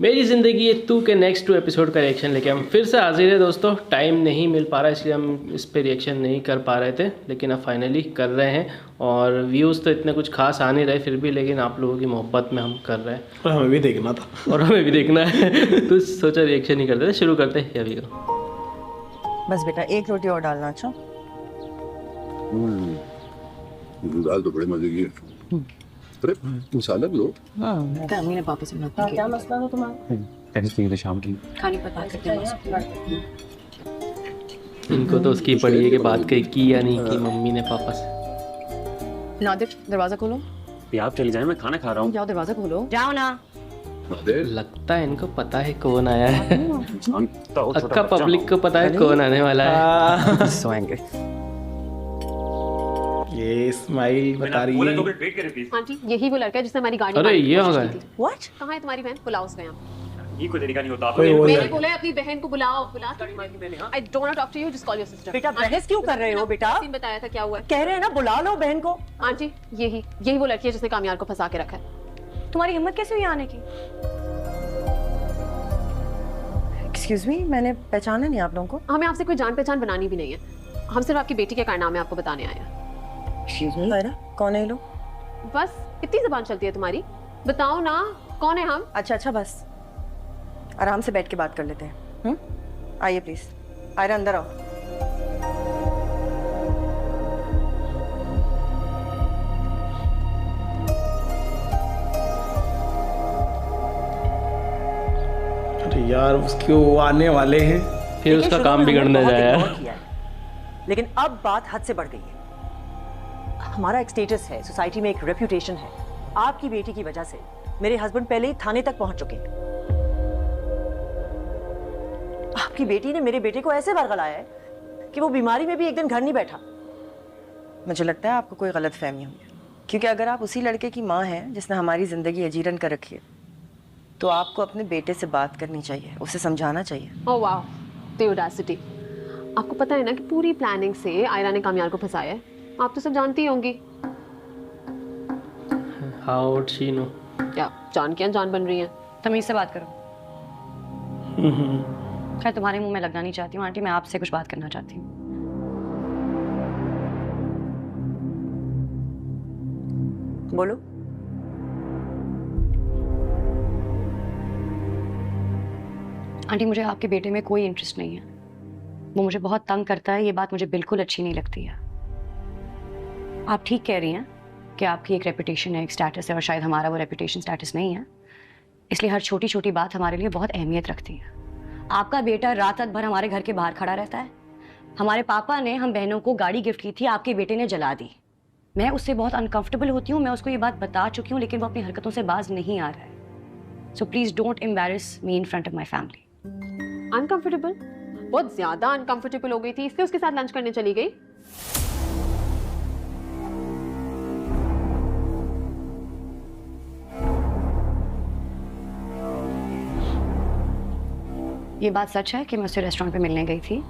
मेरी ज़िंदगी ये तू के नेक्स्ट 2 एपिसोड का रिएक्शन लेके हम फिर से हाजिर है दोस्तों। टाइम नहीं मिल पा रहा इसलिए हम इस पे रिएक्शन नहीं कर पा रहे थे, लेकिन अब फाइनली कर रहे हैं। और व्यूज़ तो इतने कुछ खास आ नहीं रहे फिर भी, लेकिन आप लोगों की मोहब्बत में हम कर रहे हैं और हमें भी देखना था और हमें भी देखना है तो सोचा रिएक्शन ही करते थे। शुरू करते हैं अभी को। बस बेटा एक रोटी और डालना। अच्छा दाल तो बड़े मजे की है। अरे मसाला लो। अम्मी ने पापा से बात की। क्या मसला था तुम्हारा? टेनिस थी शाम की। खाने पर बात करते हैं। इनको तो उसकी पड़ी है कि बात की या नहीं की मम्मी ने पापा से। नादिर दरवाजा खोलो। आप चले जाएं, मैं खाना खा रहा हूँ। जाओ दरवाजा खोलो। जाओ ना। लगता है इनको पता है कौन आया है। तो अक्का पब्लिक को पता है कौन आने वाला है। सोएंगे। ये स्माइल बता रही है। आंटी यही वो लड़का है जिसने हमारी गाड़ी अरे ये हो गया। व्हाट? कहाँ है तुम्हारी बहन? बुलाओ उसको यहाँ। ये कोई तरीका नहीं होता। मैंने बोला है अपनी बहन को बुलाओ। बुला I don't want to talk to you, just call your sister. बेटा बहस क्यों कर रहे हो बेटा? सीन बताया था क्या हुआ है। कह रहे हैं ना बुला लो बहन को। आंटी यही वो लड़की है जिसने कामयार को फंसा के रखा है। तुम्हारी हिम्मत कैसे हुई आने की? एक्सक्यूज मी, मैंने पहचाना नहीं आप लोगों को। हमें आपसे कोई जान पहचान बनानी भी नहीं है। हम सिर्फ आपकी बेटी के कारनामे आपको बताने आए हैं। एक्सक्यूज मी सायरा, कौन है ये लोग? बस इतनी जबान चलती है तुम्हारी? बताओ ना कौन है हम। अच्छा बस आराम से बैठ के बात कर लेते हैं। आइए प्लीज। आयरा अंदर आओ। अरे यार उसके वो आने वाले हैं। फिर उसका काम बिगड़ने जाए। लेकिन अब बात हद से बढ़ गई है। हमारा एक स्टेटस है, सोसाइटी में एक रेप्यूटेशन है। आपकी बेटी की वजह से मेरे हस्बैंड पहले ही थाने तक पहुंच चुके हैं। आपकी बेटी ने मेरे बेटे को ऐसे वर्गलाया है कि वो बीमारी में भी एक दिन घर नहीं बैठा। मुझे लगता है आपको कोई गलतफहमी हुई है, क्योंकि अगर आप उसी लड़के की माँ हैं जिसने हमारी जिंदगी अजीरन कर रखी है, तो आपको अपने बेटे से बात करनी चाहिए, उसे समझाना चाहिए। Oh wow, the audacity. आपको पता है ना कि पूरी प्लानिंग से आयरा ने कामयार को फंसाया है। आप तो सब जानती होंगी। How would she know? क्या जान के अनजान बन रही हैं? तमीज से बात करो। खैर तुम्हारे मुंह में लगना नहीं चाहती हूँ आंटी, मैं आपसे कुछ बात करना चाहती हूँ। बोलो। आंटी मुझे आपके बेटे में कोई इंटरेस्ट नहीं है। वो मुझे बहुत तंग करता है, ये बात मुझे बिल्कुल अच्छी नहीं लगती है। आप ठीक कह रही हैं कि आपकी एक रेपुटेशन है, एक स्टेटस है, और शायद हमारा वो रेपुटेशन स्टेटस नहीं है, इसलिए हर छोटी छोटी बात हमारे लिए बहुत अहमियत रखती है। आपका बेटा रात रात भर हमारे घर के बाहर खड़ा रहता है। हमारे पापा ने हम बहनों को गाड़ी गिफ्ट की थी, आपके बेटे ने जला दी। मैं उससे बहुत अनकंफर्टेबल होती हूँ, मैं उसको ये बात बता चुकी हूँ, लेकिन वो अपनी हरकतों से बाज नहीं आ रहा है। So please don't embarrass me in front of my family. Uncomfortable? बहुत ज्यादा अनकंफर्टेबल हो गई थी, इसलिए उसके साथ लंच करने चली गई। ये बात सच है कि मैं उससे रेस्टोरेंट पे मिलने गई थी।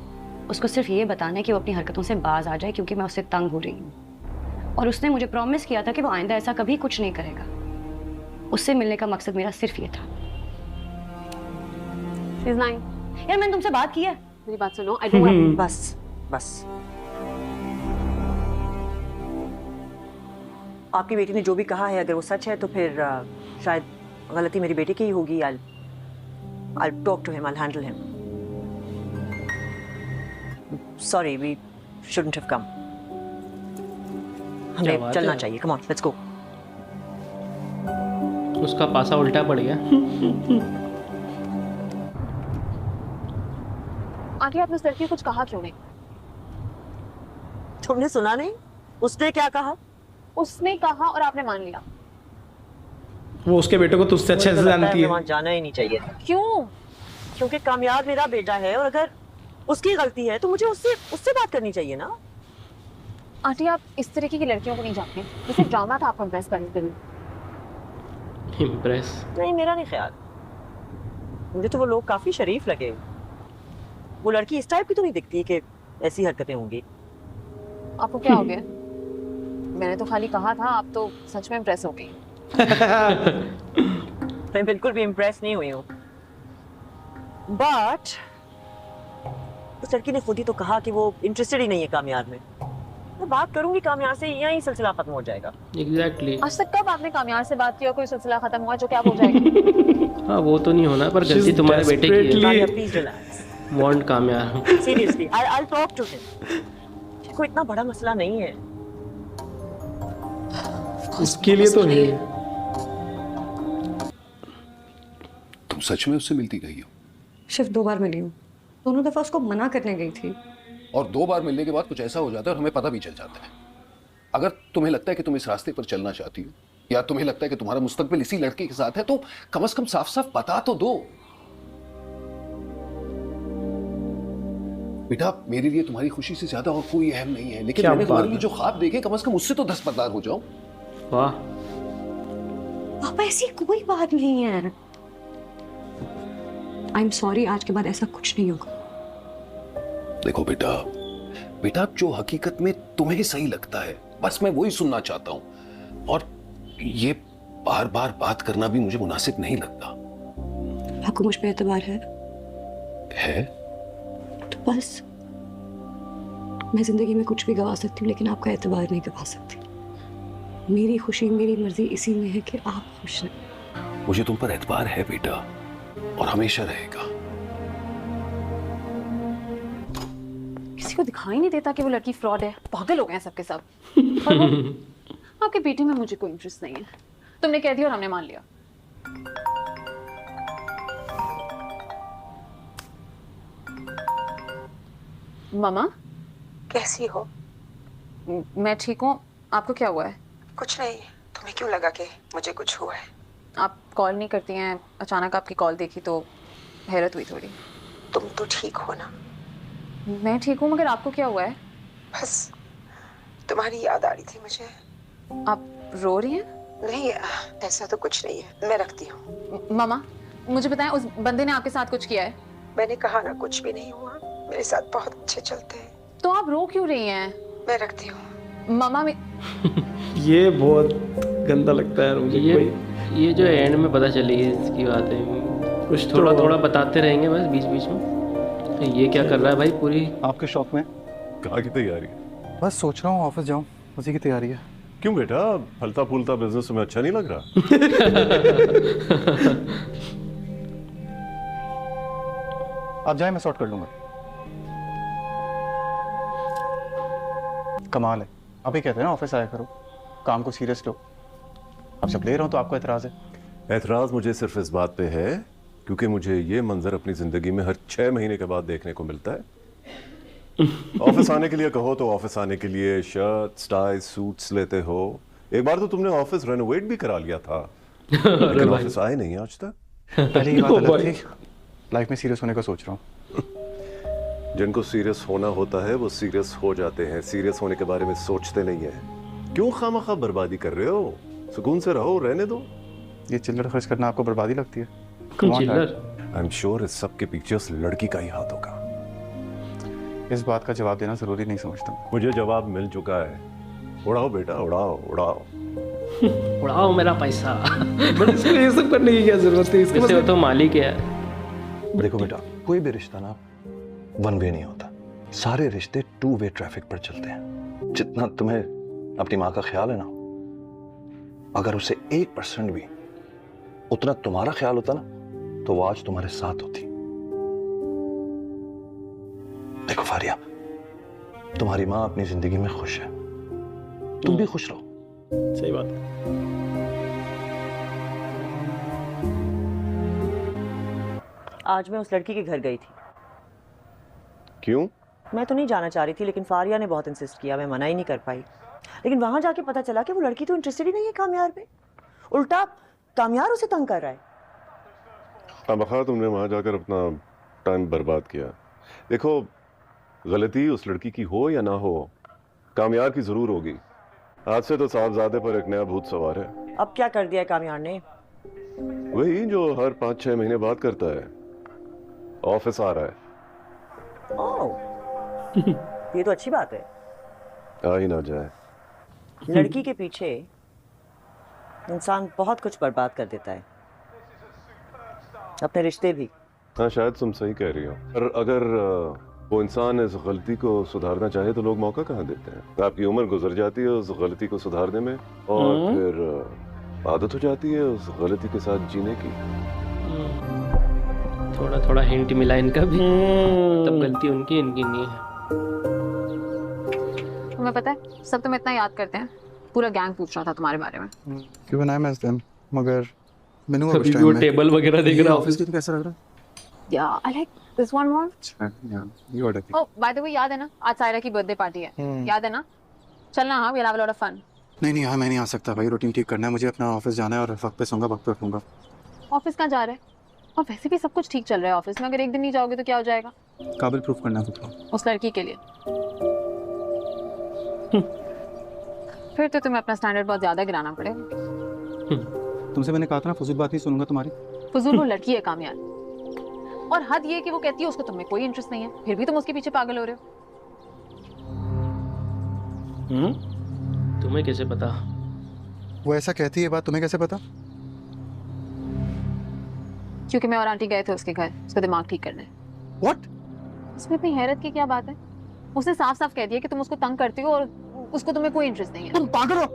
उसको सिर्फ ये बताना है कि वो अपनी हरकतों से बाज आ जाए, क्योंकि मैं उससे तंग हो रही हूँ। और उसने मुझे प्रॉमिस किया था कि वो आइंदा ऐसा कभी कुछ नहीं करेगा। उससे मिलने का मकसद मेरा सिर्फ ये था। She's lying. यार मैंने तुमसे बात की है। मेरी बात सुनो। I don't want... बस आपकी बेटी ने जो भी कहा है, अगर वो सच है तो फिर शायद गलती मेरी बेटी की ही होगी। I'll talk to him, I'll handle him. Sorry, we shouldn't have come. हमें चलना चाहिए। Come on, let's go. उसका पासा उल्टा पड़ गया। आंटी आपने उस लड़की को कुछ कहा क्यों नहीं? तुमने सुना नहीं? उसने क्या कहा? उसने कहा और आपने मान लिया। वो उसके बेटे को तुझसे अच्छे से जानती है। वहाँ जाना ही नहीं चाहिए। क्यों? क्योंकि कामयाब मेरा बेटा है, और अगर उसकी गलती है तो मुझे उससे बात करनी चाहिए ना। आंटी आप इस तरीके की लड़कियों को नहीं जानते। जैसे ड्रामा था आपको इम्प्रेस करने के लिए। इम्प्रेस? नहीं, मेरा नहीं ख्याल। मुझे तो वो लोग काफी शरीफ लगे। वो लड़की इस टाइप की तो नहीं दिखती कि ऐसी हरकतें होंगी। आपको क्या हो गया? मैंने तो खाली कहा था, आप तो सच में इम्प्रेस हो गई। मैं बिल्कुल भी इम्प्रेस नहीं हुई हूँ। बट उस लड़की ने खुद ही तो कहा कि वो इंटरेस्टेड ही नहीं है कामयार में। मैं बात करूंगी कामयार से, यहीं सिलसिला खत्म हो जाएगा। एग्जैक्टली आज तक कब आपने कामयार से बात की और कोई सिलसिला खत्म हुआ जो क्या हो जाएगा? हाँ वो तो नहीं होना, पर गलती She's तुम्हारे बेटे की है। desperately- please relax. वांट कामयार। Seriously I talk to him. कोई इतना बड़ा मसला नहीं है। उसके लिए तो है। तुम सच में उससे मिलती रही हो? सिर्फ 2 बार मिली हूँ, दोनों दफा उसको मना करने गई थी। और 2 बार मिलने के बाद कुछ ऐसा हो जाता है और हमें पता भी चल जाता है। अगर तुम्हें लगता है कि तुम इस रास्ते पर चलना चाहती हो, या तुम्हें लगता है कि तुम्हारा मुस्तकबिल इसी लड़के के साथ है, तो कम से कम साफ साफ बता तो दो। बेटा मेरे लिए तुम्हारी खुशी से ज्यादा और कोई अहम नहीं है, लेकिन क्या मैंने तुम्हारे बात लिए जो ख्वाब देखे कम से कम उससे तो दस्तबरदार हो जाओ। वाह। पापा ऐसी कोई बात नहीं है। आई एम सॉरी, आज के बाद ऐसा कुछ नहीं होगा। देखो बेटा, बेटा जो हकीकत में तुम्हें सही लगता है बस मैं वही सुनना चाहता हूं, और ये बार बार बात करना भी मुझे मुनासिब नहीं लगता। आपको मुझ पे एतबार है तो बस। मैं जिंदगी में कुछ भी गवा सकती हूँ, लेकिन आपका एतबार नहीं गवा सकती। मेरी खुशी, मेरी मर्जी इसी में है कि आप खुश रहें। मुझे तुम पर एतबार है बेटा, और हमेशा रहेगा। किसी को दिखाई नहीं देता कि वो लड़की फ्रॉड है। पागल हो गए हैं सबके सब। और वो, आपके बेटे में मुझे कोई इंटरेस्ट नहीं है। तुमने कह दिया और हमने मान लिया। मामा कैसी हो? मैं ठीक हूँ। आपको क्या हुआ है? कुछ नहीं। तुम्हें क्यों लगा कि मुझे कुछ हुआ है? आप कॉल नहीं करती हैं, अचानक आपकी कॉल देखी तो हैरत हुई थोड़ी। तुम तो ठीक हो ना? मैं ठीक हूँ, मगर आपको क्या हुआ है? बस तुम्हारी याद आ रही थी मुझे। आप रो रही हैं? नहीं, ऐसा तो कुछ नहीं है। मैं रखती हूँ। मामा मुझे बताएं, उस बंदे ने आपके साथ कुछ किया है? मैंने कहा ना, कुछ भी नहीं हुआ। मेरे साथ बहुत अच्छे चलते हैं। तो आप रो क्यों रही हैं? मैं रखती हूँ। मामा ये बहुत गंदा लगता है मुझे। ये जो एंड में पता चली है इसकी बात है, कुछ थोड़ा थोड़ा बताते रहेंगे बस बीच बीच में। तो ये क्या कर रहा है भाई? पूरी आपके शौक में कहाँ की तैयारी? बस सोच रहा हूँ ऑफिस जाऊँ, उसी की तैयारी है। क्यों बेटा, फलता फूलता बिजनेस तुम्हें अच्छा नहीं लग रहा? आप जाएं, मैं सॉर्ट कर लूंगा। कमाल है, आप ही कहते हैं ना ऑफिस आया करो, काम को सीरियस लो। अब जब ले रहा हूँ तो आपको एतराज है? एतराज मुझे सिर्फ इस बात पे है क्योंकि मुझे ये मंजर अपनी जिंदगी में हर 6 महीने के बाद देखने को मिलता है। ऑफिस आने के लिए कहो तो ऑफिस आने के लिए शर्ट टाई सूट्स लेते हो। एक बार तो तुमने ऑफिस रेनोवेट भी करा लिया था, लेकिन ऑफिस आए नहीं आज तक। पहले ही बात अलग थी, लाइफ में सीरियस होने का सोच रहा हूँ। जिनको सीरियस होना होता है वो सीरियस हो जाते हैं, सीरियस होने के बारे में सोचते नहीं है। क्यों खामखा बर्बादी कर रहे हो? सुकून से रहो, रहने दो। ये चिल्लर खर्च करना आपको बर्बादी लगती है? Come on, Dad. I am sure इस सब के पीछे उस लड़की का ही हाथ होगा। इस बात का जवाब देना जरूरी नहीं समझता। मुझे जवाब मिल चुका है। उड़ाओ बेटा, उड़ाओ उड़ाओ। उड़ाओ मेरा पैसा। बट इसको ये सब करने की क्या जरूरत है? इसके इससे वो तो मालिक है। देखो बेटा, कोई भी रिश्ता ना वन वे नहीं होता, सारे रिश्ते 2 वे ट्रैफिक पर चलते हैं। जितना तुम्हें अपनी माँ का ख्याल है ना, अगर उसे 1% भी उतना तुम्हारा ख्याल होता ना, तो वो आज तुम्हारे साथ होती। देखो फारिया, तुम्हारी माँ अपनी जिंदगी में खुश है, तुम भी खुश रहो। सही बात है। आज मैं उस लड़की के घर गई थी। क्यों? मैं तो नहीं जाना चाह रही थी, लेकिन फारिया ने बहुत इंसिस्ट किया, मैं मना ही नहीं कर पाई। लेकिन वहां जाके पता चला कि वो लड़की तो इंटरेस्टेड ही नहीं है कामयार में, उल्टा कामयार उसे तंग कर रहा है। खामखा तुमने वहां जाकर अपना टाइम बर्बाद किया। देखो, गलती उस लड़की की हो या ना हो, कामयार की जरूर होगी। आज से तो साहबजादे पर एक नया भूत सवार है। अब क्या कर दिया है कामयार ने? वही जो हर 5-6 महीने बाद करता है, ऑफिस आ रहा है। ओह, ये तो अच्छी बात है। आ ही ना जाए। लड़की के पीछे इंसान बहुत कुछ बर्बाद कर देता है, अपने रिश्ते भी। हाँ शायद तुम सही कह रही हो, पर अगर वो इंसान इस गलती को सुधारना चाहे तो लोग मौका कहाँ देते हैं। आपकी उम्र गुजर जाती है उस गलती को सुधारने में, और फिर आदत हो जाती है उस गलती के साथ जीने की। थोड़ा थोड़ा हिंट मिला इनका भी, तब गलती उनकी इनकी नहीं है। तुम्हें पता है सब तुम्हें इतना याद करते हैं, पूरा गैंग पूछ रहा था तुम्हारे बारे में। क्यों बनाया मैं दिन, मगर मैंने वो अभी भी वो टेबल वगैरह देख रहा ऑफिस की कैसा लग रहा है? Yeah, I like this one more. Yeah, you order. Oh, by the way, याद है ना आज सायरा की बर्थडे पार्टी है, याद है ना? चलना, हाँ, we'll have a lot of fun. नहीं हाँ मैं नहीं आ सकता भाई, रूटीन ठीक करना है मुझे, अपना ऑफिस जाना है और वक्त पे सोऊंगा वक्त पे उठूंगा। ऑफिस कहाँ जा रहे हैं? और वैसे भी सब कुछ ठीक चल रहा है ऑफिस में, अगर एक दिन नहीं जाओगे तो क्या हो जाएगा? काबिल प्रूफ करना है खुद को उस लड़की के लिए। फिर तो तुम्हें अपना स्टैंडर्ड बहुत ज्यादा गिराना पड़ेगा। तुमसे मैंने कहा था ना फजूल बात नहीं सुनूंगा तुम्हारी। फजूल वो लड़की है कामयाब, और हद ये कि वो कहती है उसको तुम्हें कोई इंटरेस्ट नहीं है, फिर भी तुम उसके पीछे पागल हो रहे हो। तुम्हें कैसे पता? वो ऐसा कहती है, बात तुम्हें कैसे पता? क्योंकि मैं और आंटी गए थे उसके घर, उसका दिमाग ठीक करने। What? इसमें इतनी हैरत की क्या बात है? उसने साफ साफ कह दिया कि तुम उसको तंग करती हो और उसको तुम्हें कोई इंटरेस्ट नहीं है। तुम पागल हो?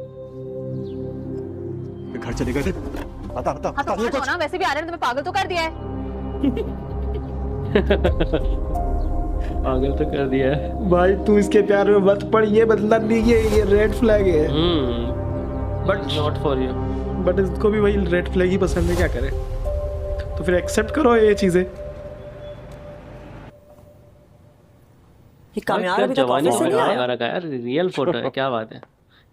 घर चले गए थे, बता बता हाँ तो मान लो ना, वैसे भी आ रहे ने तुम्हें पागल तो कर दिया है। पागल तो कर दिया है भाई तू इसके प्यार में मत पड़, ये बदला नहीं, ये रेड फ्लैग है। But not for you. But इसको भी वही रेड फ्लैग ही पसंद है, क्या करे? तो फिर एक्सेप्ट करो ये चीजें। ये कामयाब अभी तक जवानी ऑफिस से में नहीं आया। लगा रखा है यार, रियल फोटो है, क्या बात है?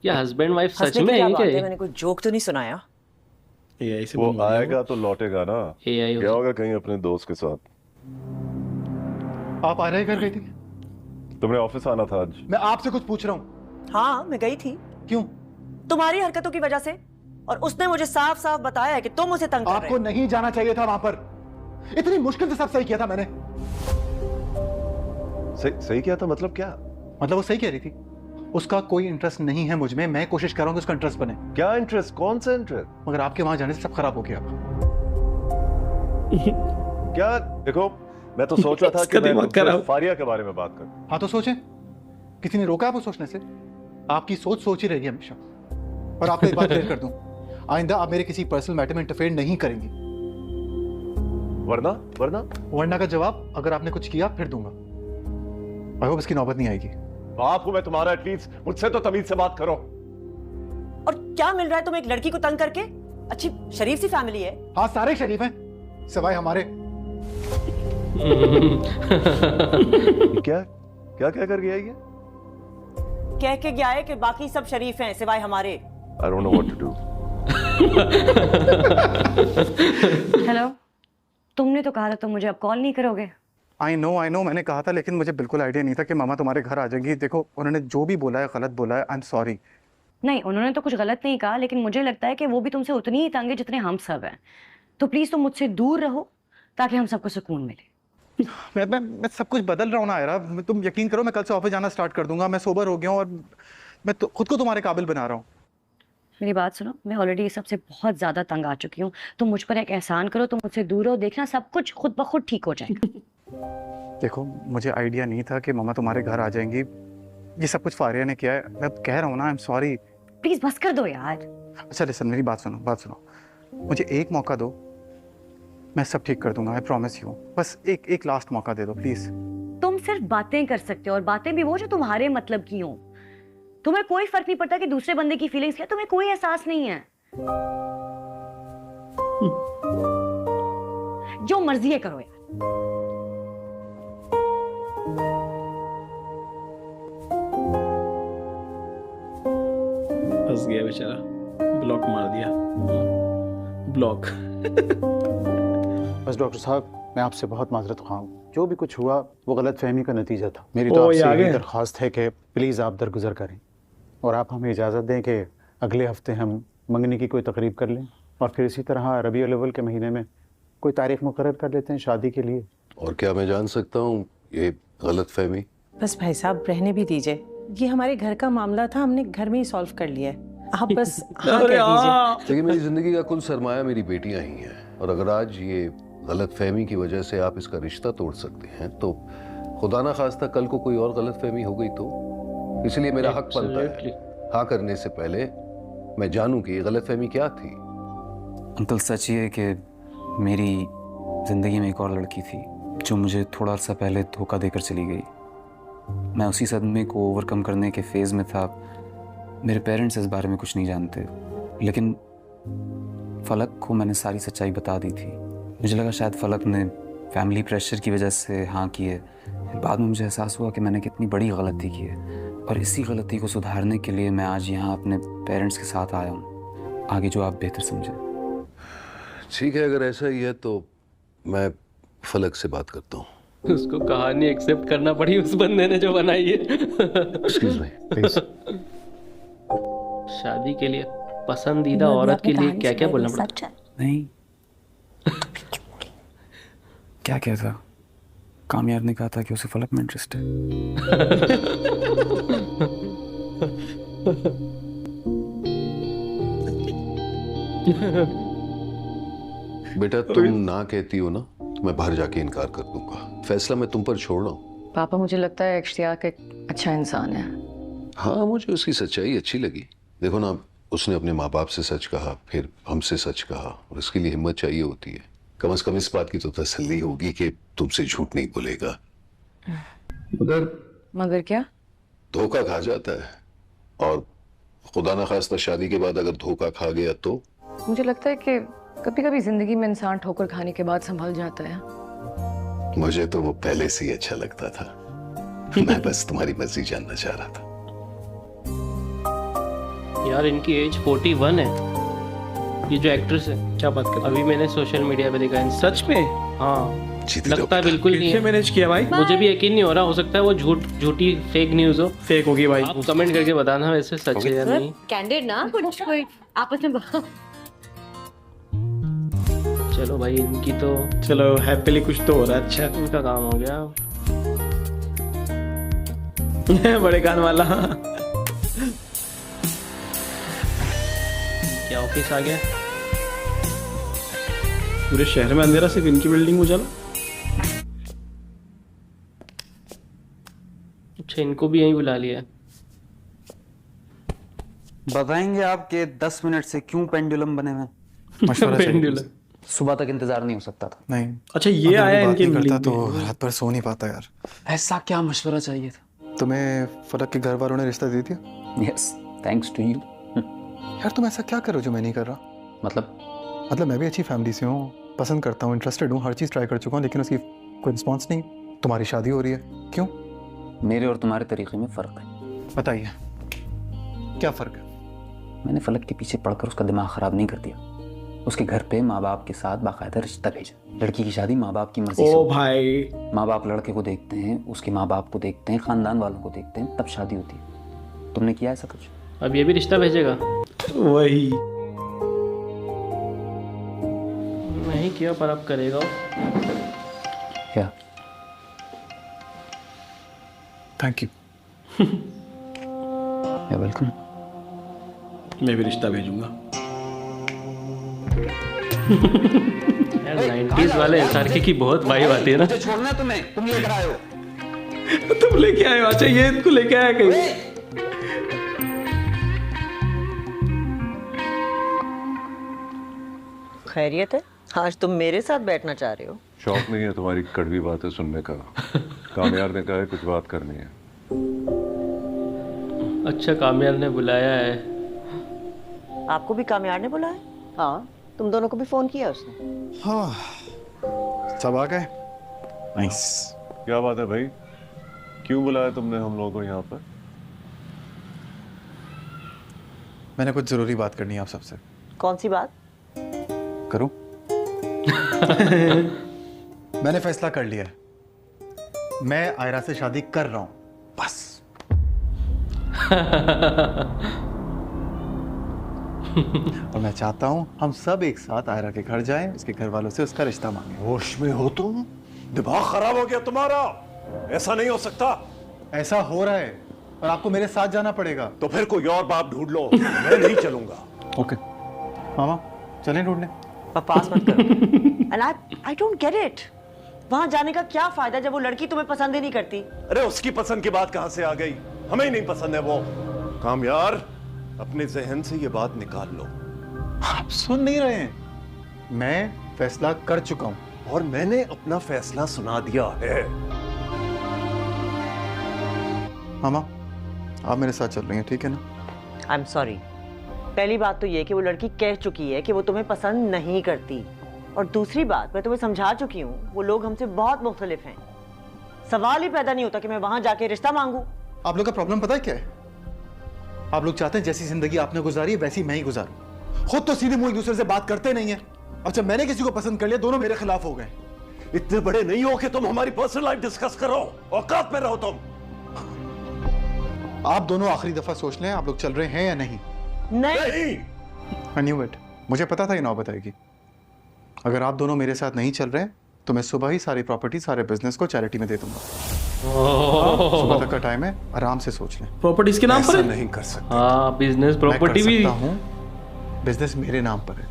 ये हस्बैंड वाइफ सच हंसने की में क्या है बात क्या है? ये? मैंने कोई जोक तो नहीं सुनाया। AI से वो बनवा लिया आएगा तो लौटेगा ना, AI क्या होगा कहीं अपने दोस्त के साथ। आप आ रहे घर गई थी? तुमने ऑफिस आना था आज। मैं आपसे कुछ पूछ रहा हूँ। हाँ मैं गई थी। क्यों? तुम्हारी हरकतों की वजह से, और उसने मुझे साफ साफ बताया है कि तुम उसे तंग कर रहे आपको नहीं जाना चाहिए था वहां पर, इतनी मुश्किल से सब सही किया था मैंने। सही किया था मतलब क्या? मतलब वो सही कह रही थी, उसका कोई इंटरेस्ट नहीं है मुझ में, मैं कोशिश कर रहा हूँ कि उसका इंटरेस्ट बने। क्या इंटरेस्ट? कौन सा इंटरेस्ट? मगर आपके वहां जाने से सब खराब हो गया। क्या? देखो मैं तो सोच रहा था कि मैं दिमाग तुमसे खराब। फारिया के बारे में बात करूं। हाँ तो सोचें, किसी ने रोका आपको सोचने से? आपकी सोच ही रही है हमेशा। और आपको एक बात क्लियर कर दूं, आइंदा आप मेरे किसी पर्सनल मैटर में इंटरफेयर नहीं करेंगी। वरना का जवाब अगर आपने कुछ किया फिर दूंगा। आई होप इसकी नौबत नहीं आएगी। बाप हूं मैं तुम्हारा, एटलीस्ट मुझसे तो तमीज से बात करो। और क्या मिल रहा है तुम्हें एक लड़की को तंग करके? अच्छी शरीफ सी फैमिली है। हाँ सारे शरीफ हैं सिवाय हमारे। क्या क्या क्या कर गया ये? कह के गया है कि बाकी सब शरीफ हैं सिवाय हमारे। I don't know what to do. Hello, तुमने तो कहा था तुम मुझे अब कॉल नहीं करोगे। आई नो मैंने कहा था, लेकिन मुझे बिल्कुल आइडिया नहीं था कि मामा तुम्हारे घर आ जाएंगी। देखो उन्होंने जो भी बोला है गलत बोला है, आई एम सॉरी। नहीं, उन्होंने तो कुछ गलत नहीं कहा, लेकिन मुझे लगता है कि वो भी तुमसे उतनी ही तंग है जितने हम सब हैं। तो प्लीज तुम मुझसे दूर रहो ताकि हम सबको सुकून मिले। मैं सब कुछ बदल रहा हूँ ना यार, तुम यकीन करो मैं कल से ऑफिस जाना स्टार्ट कर दूंगा। मैं सोबर हो गया हूँ और मैं तो खुद को तुम्हारे काबिल बना रहा हूँ। मेरी बात सुनो, मैं ऑलरेडी इस सबसे बहुत ज्यादा तंग आ चुकी हूँ। तुम मुझ पर एक एहसान करो, तुम मुझसे दूर रहो, देखना सब कुछ खुद ब खुद ठीक हो जाएगा। देखो मुझे आइडिया नहीं था कि मामा तुम्हारे घर आ जाएंगी। ये सब कुछ फारिया ने किया है, मैं कह रहा हूँ ना, आई एम सॉरी। प्लीज बस कर दो यार। अच्छा लिसन, मेरी बात सुनो, मुझे एक मौका दो, मैं सब ठीक कर दूंगा, आई प्रॉमिस यू। बस एक लास्ट मौका दे दो प्लीज। तुम सिर्फ बातें कर सकते हो, और बातें भी वो जो तुम्हारे मतलब की हो। तुम्हें कोई फर्क नहीं पड़ता कि दूसरे बंदे की फीलिंग्स क्या, तुम्हें कोई एहसास नहीं है। जो मर्जी है करो यार। फंस गया बेचारा, ब्लॉक मार दिया। ब्लॉक। बस डॉक्टर साहब, मैं आपसे बहुत माजरत ख्वाह हूँ। जो भी कुछ हुआ वो गलत फहमी का नतीजा था। मेरी तो आपसे यही दरख्वास्त है कि प्लीज़ आप दरगुजर करें और आप हमें इजाज़त दें कि अगले हफ्ते हम मंगनी की कोई तकरीब कर लें और फिर इसी तरह रबीउल अव्वल के महीने में कोई तारीख मुकर्रर कर लेते हैं शादी के लिए। और क्या मैं जान सकता हूँ ये गलत फहमी? बस भाई साहब रहने भी दीजिए, ये हमारे घर का मामला था, हमने घर में ही सॉल्व कर लिया है। आप बस हाँ कह दीजिए। देखिए मेरी जिंदगी का कुल सरमाया मेरी बेटियां ही हैं, और अगर आज ये गलतफहमी की वजह से आप इसका रिश्ता तोड़ सकते हैं, तो खुदा ना खास्ता कल को कोई और गलतफहमी हो गई तो, इसलिए मेरा हक बनता है हाँ करने से पहले मैं जानूं कि ये गलतफहमी क्या थी। अंकल सच ये है कि मेरी ज़िंदगी में एक और लड़की थी जो मुझे थोड़ा अर्सा पहले धोखा देकर चली गई। मैं उसी सदमे को ओवरकम करने के फेज़ में था। मेरे पेरेंट्स इस बारे में कुछ नहीं जानते, लेकिन फलक को मैंने सारी सच्चाई बता दी थी। मुझे लगा शायद फलक ने फैमिली प्रेशर की वजह से हाँ की है। बाद में मुझे एहसास हुआ कि मैंने कितनी बड़ी गलती की है, और इसी गलती को सुधारने के लिए मैं आज यहाँ अपने पेरेंट्स के साथ आया हूँ। आगे जो आप बेहतर समझें। ठीक है, अगर ऐसा ही है तो मैं फलक से बात करता हूँ। उसको कहानी एक्सेप्ट करना पड़ी उस बंदे ने जो बनाई है। Excuse me please. शादी के लिए पसंदीदा औरत के लिए क्या क्या बोलना पड़ता? नहीं क्या क्या था? कामयाब ने कहा था कि उसे फलक में इंटरेस्ट है। बेटा तुम ना कहती हो ना तो मैं बाहर जाके इनकार कर दूंगा। फैसला मैं तुम पर छोड़ रहा हूँ। पापा मुझे लगता है इश्तियाक एक अच्छा इंसान है। हाँ, मुझे उसकी सच्चाई अच्छी लगी। देखो ना, उसने अपने माँ बाप से सच कहा, फिर हमसे सच कहा, और इसके लिए हिम्मत चाहिए होती है। कम से कम इस बात की तो तसल्ली होगी कि तुमसे झूठ नहीं बोलेगा। मगर क्या? धोखा खा जाता है, और खुदा ना खास्ता शादी के बाद अगर धोखा खा गया तो? मुझे लगता है कि कभी कभी जिंदगी में इंसान ठोकर खाने के बाद संभल जाता है। मुझे तो वो पहले से ही अच्छा लगता था। मैं बस तुम्हारी मर्जी जानना चाह रहा था। यार इनकी एज 41 है। ये जो एक्ट्रेस है, क्या बात कर? अभी मैंने सोशल मीडिया पे देखा है। सच में? हाँ, लगता है बिल्कुल नहीं है। मैनेज किया भाई? मुझे भी यकीन नहीं हो रहा। हो सकता है वो झूठी फेक न्यूज़ हो। फेक होगी भाई। आप कमेंट करके बताना वैसे सच है या नहीं। कैंडिड ना कुछ कोई आपस में। चलो भाई, इनकी तो चलो हैप्पीली कुछ तो हो रहा है। अच्छा इनका काम हो गया। बड़े कान वाला। क्या ऑफिस आ गया? पूरे शहर में अंधेरा, सिर्फ इनकी बिल्डिंग में उजाला। अच्छा, इनको भी यहीं बुला लिया। बताएंगे आपके 10 मिनट से क्यों पेंडुलम बने हुए? मशवरा पेंडुलम। सुबह तक इंतजार नहीं हो सकता था। नहीं। अच्छा ये आया इनकी करता तो रात भर सो नहीं पाता यार। ऐसा क्या मशवरा चाहिए था? तुम्हें फलक के घर वालों ने रिश्ता दे दिया? Yes, thanks to you. यार तुम ऐसा क्या करो जो मैं नहीं कर रहा? मतलब मैं भी अच्छी फैमिली से हूँ, पसंद करता हूँ, इंटरेस्टेड हूँ, हर चीज़ ट्राई कर चुका हूँ, लेकिन उसकी कोई रिस्पॉन्स नहीं। तुम्हारी शादी हो रही है, क्यों? मेरे और तुम्हारे तरीके में फ़र्क है। बताइए क्या फ़र्क है? मैंने फलक के पीछे पड़कर उसका दिमाग ख़राब नहीं कर दिया। उसके घर पे माँ बाप के साथ बाकायदा रिश्ता भेजा। लड़की की शादी माँ बाप की मर्जी से। ओ भाई, माँ बाप लड़के को देखते हैं, उसके माँ बाप को देखते हैं, ख़ानदान वालों को देखते हैं, तब शादी होती है। तुमने किया ऐसा कुछ? अब ये भी रिश्ता भेजेगा? वही नहीं किया, पर अब करेगा। क्या? Thank you. वेलकम। मैं भी रिश्ता भेजूंगा। यार 90s वाले एसआरके की बहुत वाइब आती है ना। छोड़ना तुम्हें, तुम लेकर आए हो। तुम लेके आए हो? अच्छा ये इनको लेके आया कहीं? खैरियत है? आज तुम मेरे साथ बैठना चाह रहे हो? शौक नहीं है तुम्हारी कड़वी बातें सुनने का। कामयार ने कहा है कुछ बात करनी है। अच्छा, कामयार ने बुलाया है। आपको भी कामयार ने बुलाया? हाँ, तुम दोनों को भी फोन किया उसने? हाँ, सब आ गए। नाइस। क्या बात है भाई, क्यों बुलाया तुमने हम लोगों को यहाँ पर? मैंने कुछ जरूरी बात करनी है आप सबसे। कौन सी बात? करूं? मैंने फैसला कर लिया है, मैं आयरा से शादी कर रहा हूं, बस। और मैं चाहता हूं हम सब एक साथ आयरा के घर जाएं, उसके घर वालों से उसका रिश्ता मांगें। होश में हो तुम? दिमाग खराब हो गया तुम्हारा? ऐसा नहीं हो सकता। ऐसा हो रहा है और आपको मेरे साथ जाना पड़ेगा। तो फिर कोई और बाप ढूंढ लो, मैं नहीं चलूंगा। ओके मामा, चलें ढूंढने। बकवास मत करो। And I don't get it. वहां जाने का क्या फायदा जब वो लड़की तुम्हें पसंद ही नहीं करती? अरे उसकी पसंद की बात कहां से आ गई? हमें ही नहीं पसंद है वो। कामयार, अपने जहन से ये बात निकाल लो। आप सुन नहीं रहे हैं? मैं फैसला कर चुका हूं और मैंने अपना फैसला सुना दिया है। मामा, आप मेरे साथ चल रही हैं, ठीक है ना? I am sorry. पहली बात तो ये कि वो लड़की कह चुकी है कि वो तुम्हें पसंद नहीं करती, और दूसरी बात मैं तुम्हें समझा चुकी हूँ, वो लोग हमसे बहुत मुख्तलिफ हैं। सवाल ही पैदा नहीं होता कि मैं वहां जाके रिश्ता मांगू। आप लोग का प्रॉब्लम पता है क्या है? आप लोग चाहते हैं जैसी जिंदगी आपने गुजारी है वैसी मैं ही गुजारूं। खुद तो सीधे मुंह एक दूसरे से बात करते नहीं है, अब जब मैंने किसी को पसंद कर लिया दोनों मेरे खिलाफ हो गए। इतने बड़े नहीं हो कि तुम हमारी पर्सनल लाइफ डिस्कस करो। औकात में रहो तुम। आप दोनों आखिरी दफा सोच लें, आप लोग चल रहे हैं या नहीं? नहीं। I knew it। मुझे पता था ये नौबत आएगी। अगर आप दोनों मेरे साथ नहीं चल रहे तो मैं सुबह ही सारी प्रॉपर्टी, सारे बिजनेस को चैरिटी में दे दूंगा। सुबह तक का टाइम है, आराम से सोच लें। प्रॉपर्टीज के नाम पर? ऐसा नहीं कर सकते। हाँ, बिजनेस प्रॉपर्टी भी। बिजनेस मेरे नाम पर है,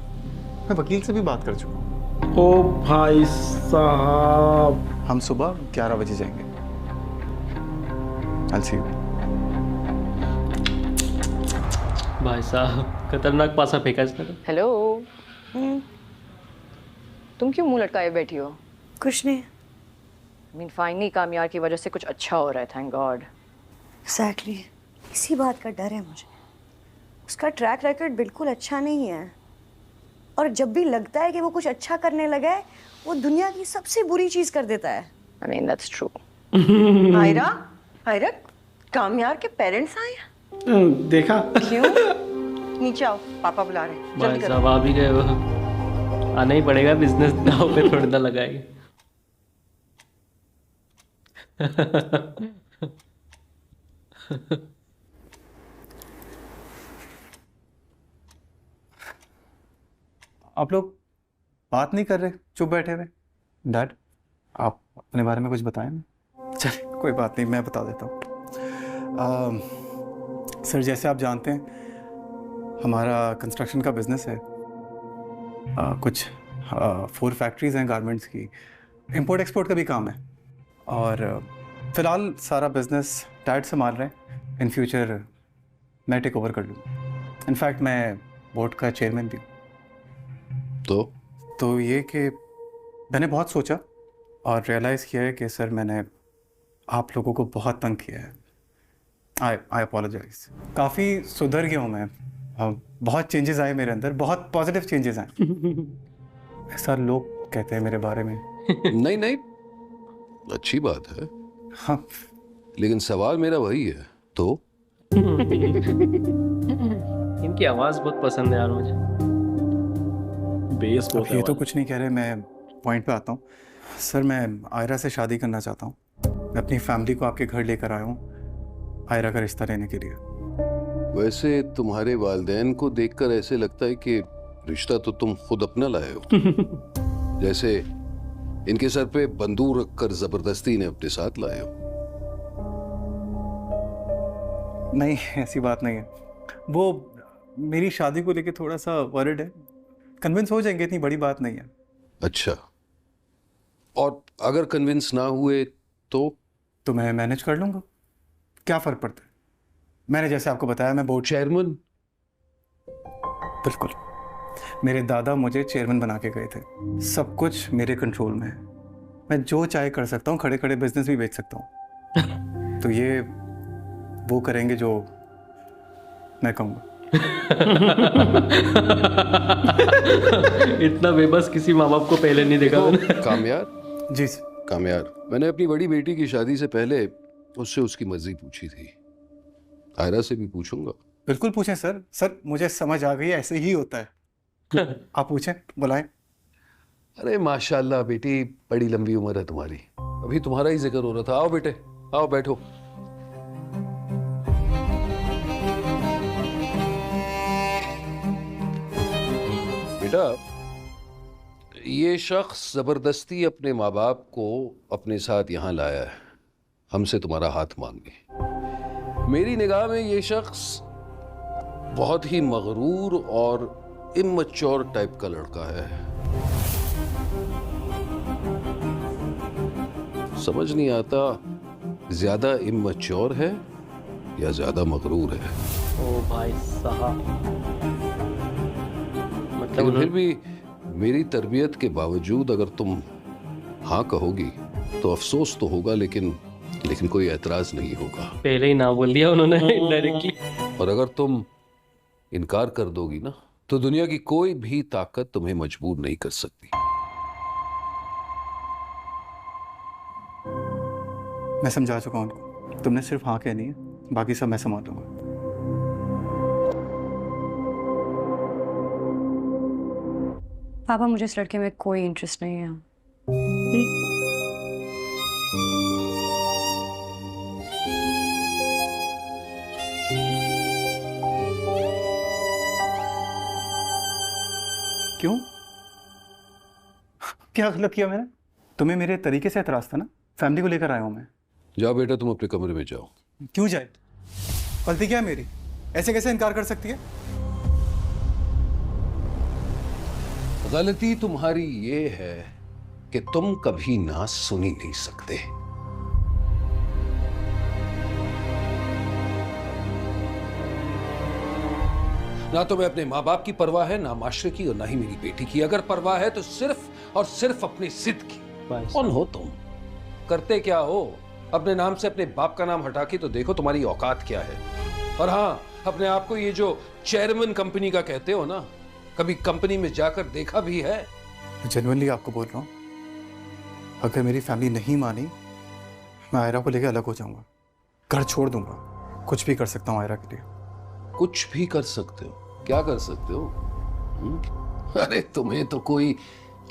मैं वकील से भी बात कर चुका हूँ। ओ भाई साहब, हम सुबह 11 बजे जाएंगे। I'll see you। भाई साहब, खतरनाक पासा फेंका इसने तो। हेलो। तुम क्यों मुंह लटकाए बैठी हो? कुछ नहीं। I mean, फाइनली कामयार की वजह से कुछ अच्छा हो रहा है, थैंक गॉड। एग्जैक्टली, इसी बात का डर है मुझे। उसका ट्रैक रिकॉर्ड बिल्कुल अच्छा नहीं है, और जब भी लगता है कि वो कुछ अच्छा करने लगा है, वो दुनिया की सबसे बुरी चीज कर देता है। I mean, that's true। Ayra, कामयार के पेरेंट्स आए हैं। देखा? क्यों? नीचे आओ, पापा बुला रहे हैं। भाई साहब आ भी गए वो। आना ही पड़ेगा, बिजनेस दांव पे थोड़ी ना लगाएंगे। आप लोग बात नहीं कर रहे, चुप बैठे हुए। डैड, आप अपने बारे में कुछ बताएं ना। चल कोई बात नहीं, मैं बता देता हूँ। सर, जैसे आप जानते हैं हमारा कंस्ट्रक्शन का बिजनेस है। कुछ 4 फैक्ट्रीज हैं गारमेंट्स की, इंपोर्ट एक्सपोर्ट का भी काम है, और फिलहाल सारा बिजनेस डैड संभाल रहे हैं। इन फ्यूचर मैं टेक ओवर कर लूँगा। इनफैक्ट मैं बोर्ड का चेयरमैन भी हूँ। तो ये कि मैंने बहुत सोचा और रियलाइज़ किया है कि सर मैंने आप लोगों को बहुत तंग किया है। आई अपोलोजाइज। काफ़ी सुधर गया हूँ मैं, बहुत चेंजेस आए मेरे अंदर, बहुत पॉजिटिव चेंजेस आए। ऐसा लोग कहते हैं मेरे बारे में। नहीं नहीं, अच्छी बात है। हाँ, लेकिन सवाल मेरा वही है, तो इनकी आवाज़ बहुत पसंद है यार मुझे। बेस बहुत है। ये तो कुछ नहीं कह रहे, मैं पॉइंट पे आता हूँ। सर, मैं आयरा से शादी करना चाहता हूँ। मैं अपनी फैमिली को आपके घर लेकर आया हूँ आयरा का रिश्ता लेने के लिए। वैसे तुम्हारे वालिदैन को देखकर ऐसे लगता है कि रिश्ता तो तुम खुद अपना लाए हो। जैसे इनके सर पे बंदूक रखकर जबरदस्ती ने अपने साथ लाए हो। नहीं, ऐसी बात नहीं है। वो मेरी शादी को लेके थोड़ा सा वरिड है। कन्विंस हो जाएंगे, इतनी बड़ी बात नहीं है। अच्छा, और अगर कन्विंस ना हुए तो मैं मैनेज कर लूंगा, क्या फर्क पड़ता है। मैंने जैसे आपको बताया, मैं बोर्ड चेयरमैन। बिल्कुल, मेरे दादा मुझे चेयरमैन बना के गए थे। सब कुछ मेरे कंट्रोल में है, मैं जो चाहे कर सकता हूँ, खड़े खड़े बिजनेस भी बेच सकता हूँ। तो ये वो करेंगे जो मैं कहूँगा। इतना बेबस किसी माँ बाप को पहले नहीं देखा मैंने। कामयार जी कामयार, मैंने अपनी बड़ी बेटी की शादी से पहले उससे उसकी मर्जी पूछी थी। आयरा से भी पूछूंगा। बिल्कुल पूछें सर। सर, मुझे समझ आ गई, ऐसे ही होता है। आप पूछें, बुलाएं। अरे माशाल्लाह बेटी, बड़ी लंबी उम्र है तुम्हारी। अभी तुम्हारा ही जिक्र हो रहा था। आओ बेटे, आओ बैठो। बेटा, ये शख्स जबरदस्ती अपने माँ बाप को अपने साथ यहाँ लाया है, हमसे तुम्हारा हाथ मांगे। मेरी निगाह में ये शख्स बहुत ही मगरूर और इमैच्योर टाइप का लड़का है। समझ नहीं आता ज्यादा इमैच्योर है या ज्यादा मगरूर है। ओ भाई साहब, लेकिन फिर भी मेरी तरबियत के बावजूद अगर तुम हाँ कहोगी तो अफसोस तो होगा, लेकिन कोई एतराज नहीं होगा। पहले ही ना बोल दिया उन्होंने डायरेक्टली। और अगर तुम इनकार कर दोगी ना तो दुनिया की कोई भी ताकत तुम्हें मजबूर नहीं कर सकती। मैं समझा चुका हूं उनको, तुमने सिर्फ हाँ कहनी है, बाकी सब मैं संभाल लूंगा। पापा मुझे इस लड़के में कोई इंटरेस्ट नहीं है। क्यों? क्या गलत किया मैंने? तुम्हें मेरे तरीके से एतराज था ना? फैमिली को लेकर आया हूं मैं। जाओ बेटा, तुम अपने कमरे में जाओ। क्यों जाए? गलती क्या है मेरी? ऐसे कैसे इनकार कर सकती है? गलती तुम्हारी ये है कि तुम कभी ना सुन ही नहीं सकते। ना तुम्हें अपने माँ बाप की परवाह है, ना माशरे की, और ना ही मेरी बेटी की। अगर परवाह है तो सिर्फ और सिर्फ अपनी जिद की। कौन हो तुम? करते क्या हो? अपने नाम से अपने बाप का नाम हटा के तो देखो तुम्हारी औकात क्या है। और हाँ, अपने आप को ये जो चेयरमैन कंपनी का कहते हो ना, कभी कंपनी में जाकर देखा भी है? जेन्युइनली आपको बोल रहा हूँ, अगर मेरी फैमिली नहीं मानी, मैं आयरा को लेकर अलग हो जाऊंगा, घर छोड़ दूंगा, कुछ भी कर सकता हूँ आयरा के लिए। कुछ भी कर सकते हो? क्या कर सकते हो? अरे तुम्हें तो कोई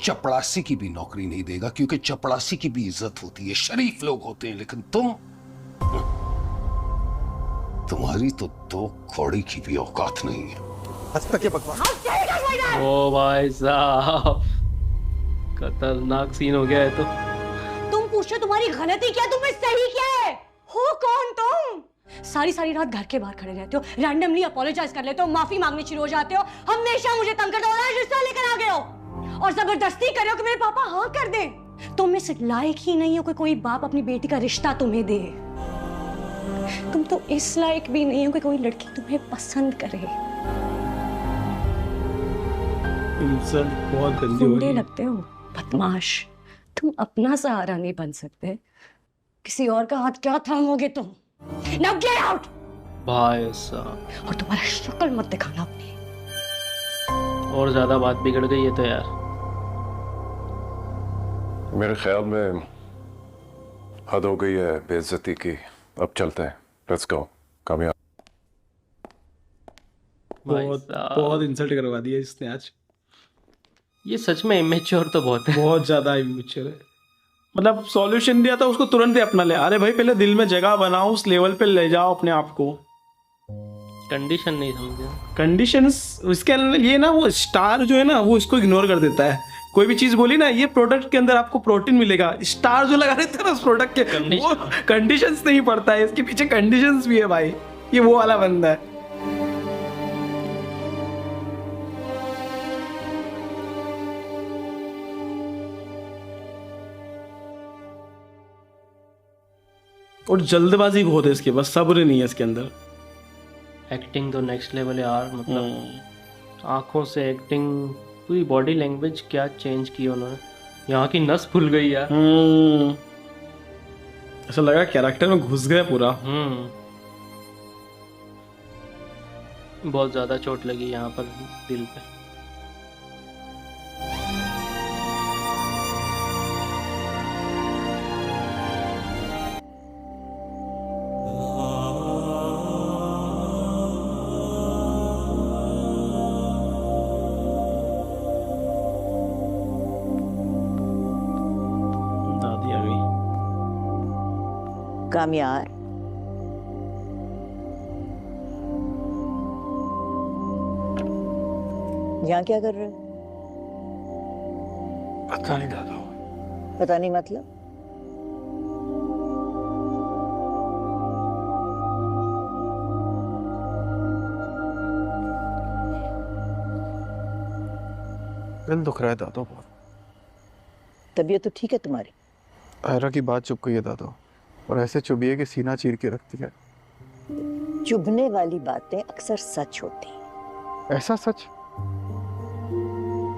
चपड़ासी की भी नौकरी नहीं देगा, क्योंकि चपड़ासी की भी इज्जत होती है, शरीफ लोग होते हैं। लेकिन तुम्हारी तो दो कौड़ी की भी औकात नहीं है। ओ भाई साहब, खतरनाक सीन हो गया है। तो तुम पूछो तुम्हारी गलती क्या, तुम्हें सही क्या है? हो कौन तुम? सारी रात घर के बाहर खड़े रहते हो, रैंडमली अपोलोजाइज कर लेते हो, माफी मांगनी शुरू हो जाते हो, हमेशा मुझे तंग करते हो, और रिश्ता लेकर आ गए हो और जबरदस्ती कर रहे हो कि मेरे पापा हाँ कर दें। तुम इस लायक ही नहीं हो कि कोई बाप अपनी बेटी का रिश्ता तुम्हें दे। तुम तो इस लायक भी नहीं हो कि कोई लड़की तुम्हें पसंद करे। बहुत गंदी हो रही है। लगते हो बदमाश। तुम अपना सहारा नहीं बन सकते, किसी और का हाथ क्या थामोगे तुम? Now get out! भाई साहब, और तुम्हारा शक्ल मत दिखाना अपनी। और ज्यादा बात बिगड़ गई है तो यार। मेरे ख्याल में हद हो गई है बेइज्जती की, अब चलते हैं। Let's go. कामयाब। बहुत इंसल्ट करवा दिया इसने आज। ये सच में इमेच्योर तो बहुत है। बहुत ज्यादा इमेच्योर है। मतलब सॉल्यूशन दिया था उसको, तुरंत ही अपना ले। अरे भाई पहले दिल में जगह बनाओ, उस लेवल पे ले जाओ अपने आप को। कंडीशन नहीं समझे। कंडीशंस इसके अंदर ये ना, वो स्टार जो है ना वो इसको इग्नोर कर देता है। कोई भी चीज बोली ना, ये प्रोडक्ट के अंदर आपको प्रोटीन मिलेगा, स्टार जो लगा देता है ना उस प्रोडक्ट के, वो कंडीशंस नहीं पड़ता है, इसके पीछे कंडीशंस भी है भाई। ये वो वाला बंदा है। और जल्दबाजी बहुत है इसके, बस सब्र नहीं है इसके अंदर। एक्टिंग तो नेक्स्ट लेवल है यार, मतलब आंखों से एक्टिंग, पूरी बॉडी लैंग्वेज क्या चेंज की उन्होंने। यहाँ की नस फूल गई यार। ऐसा लगा कैरेक्टर में घुस गया पूरा। बहुत ज्यादा चोट लगी यहाँ पर दिल पे। कामयार, यहाँ क्या कर रहे हो? पता नहीं दादा। पता नहीं मतलब? दिल दुख रहा है दादा बहुत। तबीयत तो ठीक है तुम्हारी? आयरा की बात चुप गई है दादो, और ऐसे चुभिए कि सीना चीर के रखती है। चुभने वाली बातें अक्सर सच होती हैं। ऐसा सच?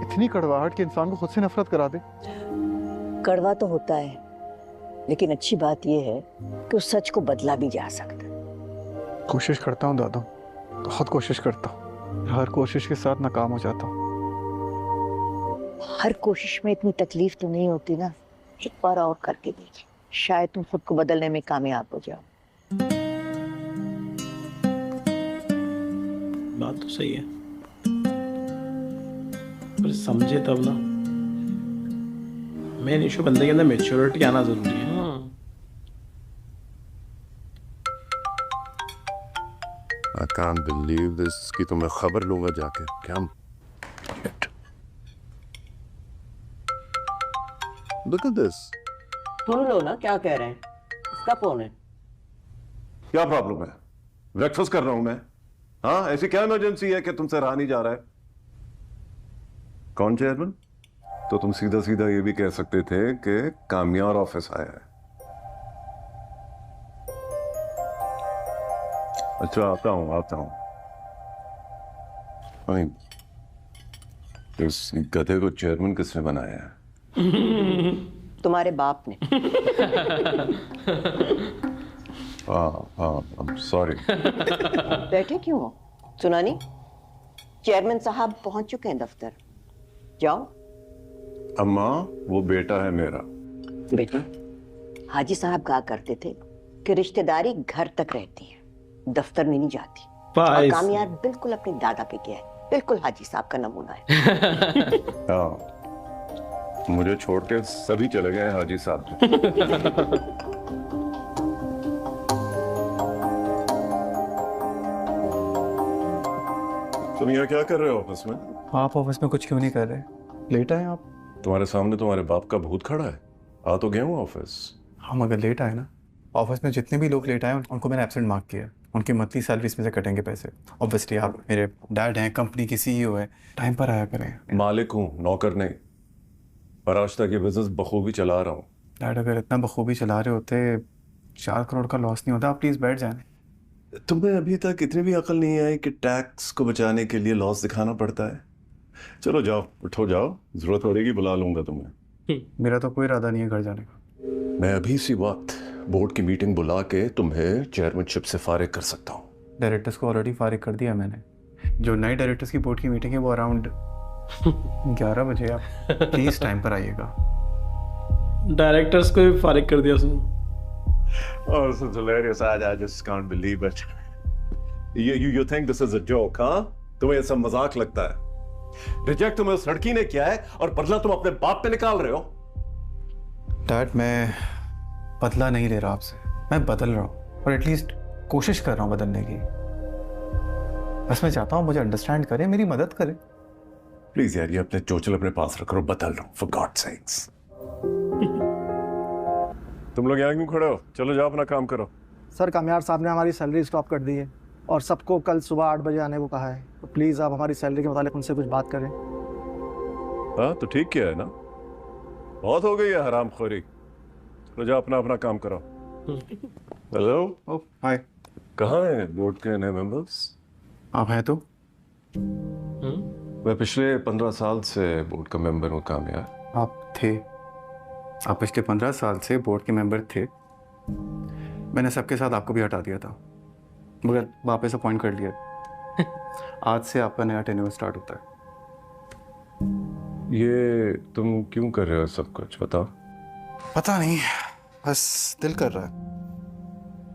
इतनी कड़वाहट कि इंसान को खुद से नफरत करा दे। कड़वा तो होता है, लेकिन अच्छी बात यह है कि उस सच को बदला भी जा सकता है। कोशिश करता हूँ दादो, बहुत कोशिश करता हूँ। हर कोशिश के साथ नाकाम हो जाता हूँ। हर कोशिश में इतनी तकलीफ तो नहीं होती ना। एक बार और करके देखिए, शायद तुम खुद को बदलने में कामयाब हो जाओ। बात तो सही है, पर समझे तब ना। मेन इशू बंदे के अंदर मैच्योरिटी आना जरूरी है। I can't believe this कि तो मैं खबर लूंगा जाके। क्या Look at this. सुन लो ना क्या कह रहे हैं। इसका फोन है। क्या प्रॉब्लम है? ब्रेकफास्ट कर रहा हूं मैं। हाँ, ऐसी क्या इमरजेंसी है कि तुमसे रहा नहीं जा रहा है? कौन चेयरमैन? तो तुम सीधा सीधा ये भी कह सकते थे कि कामिया और ऑफिस आया है। अच्छा, आता हूं। इस गधे को चेयरमैन किसने बनाया है? तुम्हारे बाप ने। हाँ, सॉरी। बैठे क्यों हो? सुना नहीं? चेयरमैन साहब पहुंच चुके हैं दफ्तर। जाओ। अम्मा, वो बेटा है मेरा। बेटा, हाजी साहब कहा करते थे कि रिश्तेदारी घर तक रहती है, दफ्तर में नहीं जाती। और कामयाब बिल्कुल अपने दादा पे गया है, बिल्कुल हाजी साहब का नमूना है। हाँ, मुझे छोड़ के सभी चले गए हाजी साहब। तुम यहाँ क्या कर रहे हो ऑफिस में? आप ऑफिस में कुछ क्यों नहीं कर रहे? लेट आए आप? तुम्हारे सामने तुम्हारे बाप का भूत खड़ा है। आ तो गया हूँ ऑफिस। हम अगर लेट आए ना, ऑफिस में जितने भी लोग लेट आए उनको मैंने एब्सेंट मार्क किया। उनकी मंथली सैलरीज में से कटेंगे पैसे। ऑब्वियसली आप मेरे डैड हैं, कंपनी की CEO है, टाइम पर आया करें। मालिक हूँ, नौकर नहीं। और आज तक ये बिजनेस बखूबी चला रहा हूँ। डैड, अगर इतना बखूबी चला रहे होते 4 करोड़ का लॉस नहीं होता। आप प्लीज बैठ जाए। तुम्हें अभी तक इतनी भी अकल नहीं आई कि टैक्स को बचाने के लिए लॉस दिखाना पड़ता है? चलो जाओ, उठो जाओ, जरूरत पड़ेगी बुला लूंगा तुम्हें। मेरा तो कोई इरादा नहीं है घर जाने का। मैं अभी इसी वक्त बोर्ड की मीटिंग बुला के तुम्हें चेयरमैनशिप से फारिग कर सकता हूँ। डायरेक्टर्स को ऑलरेडी फारिग कर दिया मैंने। जो नए डायरेक्टर्स की बोर्ड की मीटिंग है वो अराउंड 11 बजे। आप प्लीज टाइम पर आइएगा। डायरेक्टर्स को भी फारिग कर दिया उसने। Oh, this is hilarious. I just can't believe it. You think this is a joke, हाँ? तुम्हें ये सब मजाक लगता है? रिजेक्ट तुम्हें उस लड़की ने किया है और बदला तुम अपने बाप पे निकाल रहे हो। डैड, मैं बदला नहीं ले रहा आपसे, मैं बदल रहा हूँ, और एटलीस्ट कोशिश कर रहा हूँ बदलने की। बस मैं चाहता हूँ मुझे अंडरस्टैंड करें, मेरी मदद करें। प्लीज यार, ये अपने चोचल अपने पास रखो, बदल रहा हूँ, फॉर गॉड सेक्स। तुम लोग यहाँ क्यों खड़े हो? चलो जाओ, अपना काम करो। सर, कामयार साहब ने हमारी सैलरी स्टॉप कर दी है और सबको कल सुबह 8 बजे आने को कहा है। तो प्लीज़ आप हमारी सैलरी के मुतालिक उनसे कुछ बात करें। हाँ, तो ठीक किया है ना? बहुत हो गई है हरामखोरी। चलो जाओ, अपना अपना काम करो। हेलो। ओह, हाय। कहाँ हैं बोर्ड के नए मेंबर्स? आप हैं तो? मैं पिछले 15 साल से बोर्ड का मेंबर हूँ। कामयाब आप थे? आप पिछले 15 साल से बोर्ड के मेंबर थे। मैंने सबके साथ आपको भी हटा दिया था, मगर वापस अपॉइंट कर लिया। आज से आपका नया टेन्योर स्टार्ट होता है। ये तुम क्यों कर रहे हो सब कुछ, बताओ? पता नहीं, बस दिल कर रहा है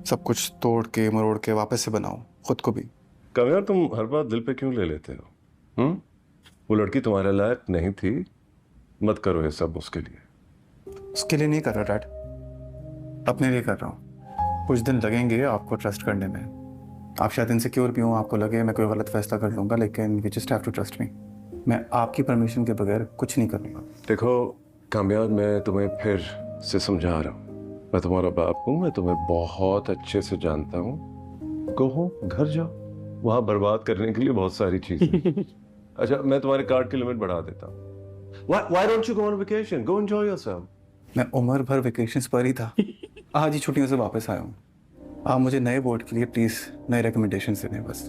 सब कुछ तोड़ के मरोड़ के वापस से बनाऊं खुद को भी। कामयाब, तुम हर बात दिल पे क्यों ले लेते हो? वो लड़की तुम्हारे लायक नहीं थी। मत करो ये सब उसके लिए। उसके लिए नहीं कर रहा डैड, अपने लिए कर रहा हूँ। कुछ दिन लगेंगे आपको ट्रस्ट करने में। आप शायद इनसिक्योर भी हो, आपको लगे मैं कोई गलत फैसला कर लूँगा, लेकिन you just have to trust me. मैं आपकी परमिशन के बगैर कुछ नहीं करूँगा। देखो कामयाब, मैं तुम्हें फिर से समझा रहा हूँ, मैं तुम्हारा बाप हूँ, मैं तुम्हें बहुत अच्छे से जानता हूँ। कहो घर जाओ, वहाँ बर्बाद करने के लिए बहुत सारी चीजें। अच्छा, मैं तुम्हारे कार्ड की लिमिट बढ़ा देता हूँ। Why don't you go on vacation? Go enjoy yourself. मैं उम्र भर वेकेशंस पर ही था, आज ही छुट्टियों से वापस आया हूँ। आप मुझे नए बोर्ड के लिए प्लीज़ नए रिकमेंडेशन दे दें बस।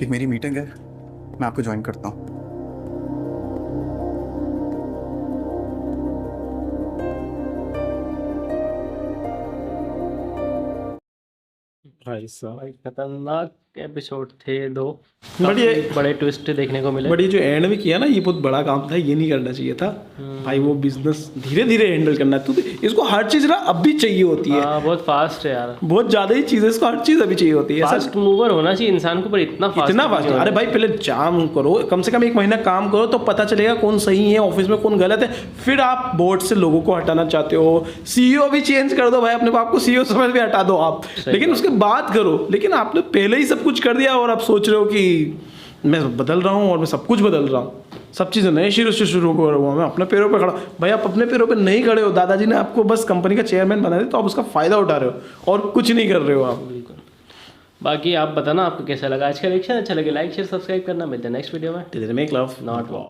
एक मेरी मीटिंग है, मैं आपको ज्वाइन करता हूँ। भाई साहब खतरनाक एपिसोड थे दो, बट ये बड़े ट्विस्ट देखने को मिले। बट ये जो एंड में किया ना, ये बहुत बड़ा काम था, ये नहीं करना चाहिए था भाई। वो बिजनेस धीरे धीरे हैंडल करना है, तो इसको हर चीज ना अब भी चाहिए होती है। बहुत फास्ट है यार, बहुत ज्यादा ही चीज है, इसको हर चीज अभी चाहिए होती है। फास्ट मूवर होना चाहिए इंसान को, पर इतना फास्ट। अरे भाई पहले जाम करो, कम से कम 1 महीना काम करो, तो पता चलेगा कौन सही है ऑफिस में, कौन गलत है। फिर आप बोर्ड से लोगों को हटाना चाहते हो, सीईओ भी चेंज कर दो भाई, अपने बाप को सीईओ समझ भी हटा दो आप, लेकिन उसके बाद करो। लेकिन आपने पहले ही सब कुछ कर दिया और आप सोच रहे हो कि मैं बदल रहा हूँ और मैं सब कुछ बदल रहा हूँ, सब चीज़ें नए शुरू से शुरू कर रहा हूँ, मैं अपने पैरों पे खड़ा। भाई आप अपने पैरों पे नहीं खड़े हो, दादाजी ने आपको बस कंपनी का चेयरमैन बना दिया, तो आप उसका फ़ायदा उठा रहे हो और कुछ नहीं कर रहे हो आप। बिल्कुल। बाकी आप बताना आपको कैसा लगा आज का कलेक्शन। अच्छा लगे लाइक शेयर सब्सक्राइब करना। मिलते हैं नेक्स्ट वीडियो में। Make love not war.